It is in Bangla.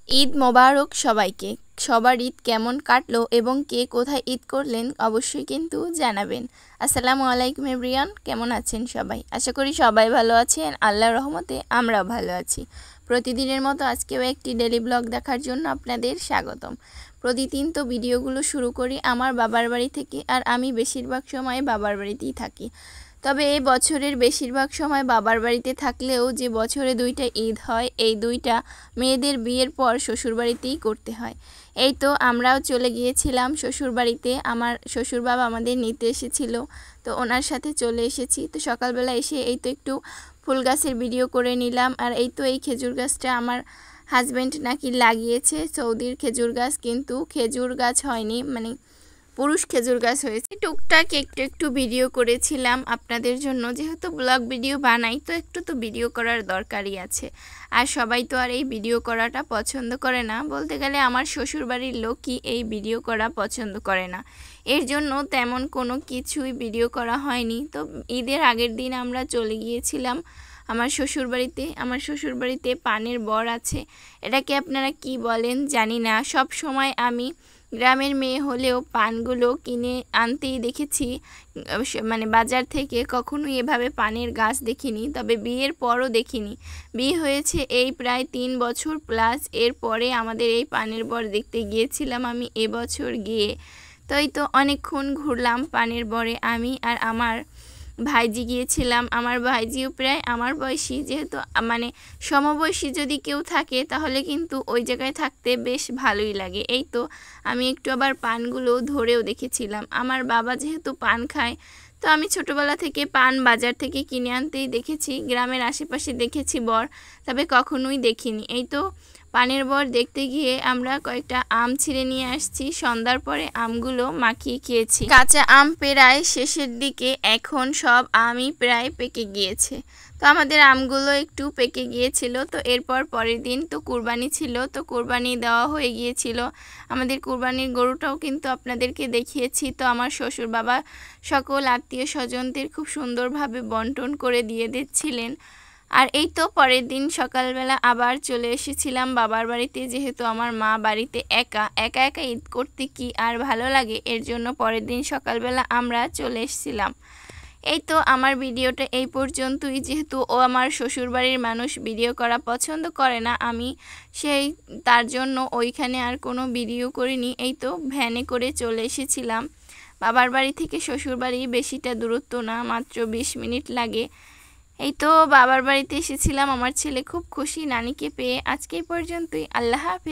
ঈদ মোবারক সবাইকে। সবার ঈদ কেমন কাটলো এবং কে কোথায় ঈদ করলেন অবশ্যই কিন্তু জানাবেন। আসসালামু আলাইকুম এভরিওয়ান, কেমন আছেন সবাই? আশা করি সবাই ভালো আছেন। আল্লাহর রহমতে আমরাও ভালো আছি। প্রতিদিনের মতো আজকেও একটি ডেলি ব্লগ দেখার জন্য আপনাদের স্বাগতম। প্রতিদিন তো ভিডিওগুলো শুরু করি আমার বাবার বাড়ি থেকে, আর আমি বেশিরভাগ সময় বাবার বাড়িতেই থাকি। তবে এই বছরের বেশিরভাগ সময় বাবার বাড়িতে থাকলেও যে বছরে দুইটা ঈদ হয়, এই দুইটা মেয়েদের বিয়ের পর শ্বশুরবাড়িতেই করতে হয়। এই তো আমরাও চলে গিয়েছিলাম শ্বশুরবাড়িতে। আমার শ্বশুর বাবা আমাদের নিতে এসেছিল, তো ওনার সাথে চলে এসেছি। তো সকালবেলা এসে এই তো একটু ফুল গাছের ভিডিও করে নিলাম। আর এই তো এই খেজুর গাছটা আমার হাজব্যান্ড নাকি লাগিয়েছে, সৌদির খেজুর গাছ, কিন্তু খেজুর গাছ হয়নি, মানে পুরুষ খেজুর গাছ হয়েছে। টুকটাক একটু একটু ভিডিও করেছিলাম আপনাদের জন্য, যেহেতু ব্লগ ভিডিও বানাই তো একটু তো ভিডিও করার দরকারই আছে। আর সবাই তো আর এই ভিডিও করাটা পছন্দ করে না, বলতে গেলে আমার শ্বশুরবাড়ির লোকই এই ভিডিও করা পছন্দ করে না। এর জন্য তেমন কোনো কিছুই ভিডিও করা হয়নি। তো ঈদের আগের দিন আমরা চলে গিয়েছিলাম আমার শ্বশুরবাড়িতে। আমার শ্বশুরবাড়িতে পানের বর আছে, এটাকে আপনারা কি বলেন জানি না। সব সময় আমি গ্রামের মেয়ে হলেও পানগুলো কিনে আনতেই দেখেছি, মানে বাজার থেকে কখনোই এভাবে পানের গাছ দেখিনি। তবে বিয়ের পরও দেখিনি। বিয়ে হয়েছে এই প্রায় 3 বছর প্লাস, এরপরে আমাদের এই পানের বর দেখতে গিয়েছিলাম আমি এবছর গিয়ে। তো এই তো অনেকক্ষণ ঘুরলাম পানের বরে, আমি আর আমার ভাইজি গিয়েছিলাম। আমার ভাইজিও প্রায় আমার বয়সী, যেহেতু মানে সমবয়সী যদি কেউ থাকে তাহলে কিন্তু ওই জায়গায় থাকতে বেশ ভালোই লাগে। এই তো আমি একটু আবার পানগুলো ধরেও দেখেছিলাম। আমার বাবা যেহেতু পান খায়, তো আমি ছোটোবেলা থেকে পান বাজার থেকে কিনে আনতেই দেখেছি, গ্রামের আশেপাশে দেখেছি বর, তবে কখনোই দেখিনি। এই তো পানের বর দেখতে গিয়ে আমরা কয়েকটা আম ছিঁড়ে নিয়ে আসছি। সন্ধ্যার পরে আমগুলো মাখিয়ে খেয়েছি। কাঁচা আম প্রায় শেষের দিকে, এখন সব আমই প্রায় পেকে গিয়েছে। তো আমাদের আমগুলো একটু পেকে গিয়েছিল। তো এরপর পরের দিন তো কুরবানি ছিল, তো কুরবানি দেওয়া হয়ে গিয়েছিল। আমাদের কুরবানির গরুটাও কিন্তু আপনাদেরকে দেখিয়েছি। তো আমার শ্বশুর বাবা সকল আত্মীয় স্বজনদের খুব সুন্দরভাবে বন্টন করে দিয়ে দিচ্ছিলেন। আর এই তো পরের দিন সকালবেলা আবার চলে এসেছিলাম বাবার বাড়িতে, যেহেতু আমার মা বাড়িতে একা একা একা ঈদ করতে কি আর ভালো লাগে, এর জন্য পরের দিন সকালবেলা আমরা চলে এসেছিলাম। এই তো আমার ভিডিওটা এই পর্যন্তই। যেহেতু ও আমার শ্বশুরবাড়ির মানুষ, ভিডিও করা পছন্দ করে না, আমি তার জন্য ওইখানে আর কোনো ভিডিও করিনি। এই তো ভ্যানে করে চলে এসেছিলাম বাবার বাড়ি থেকে শ্বশুরবাড়ি, বেশিটা দূরত্ব না, মাত্র 20 মিনিট লাগে। এই তো বাবার বাড়িতে এসেছিলাম, আমার ছেলে খুব খুশি নানিকে পেয়ে। আজকে এই পর্যন্তই, আল্লাহ হাফেজ।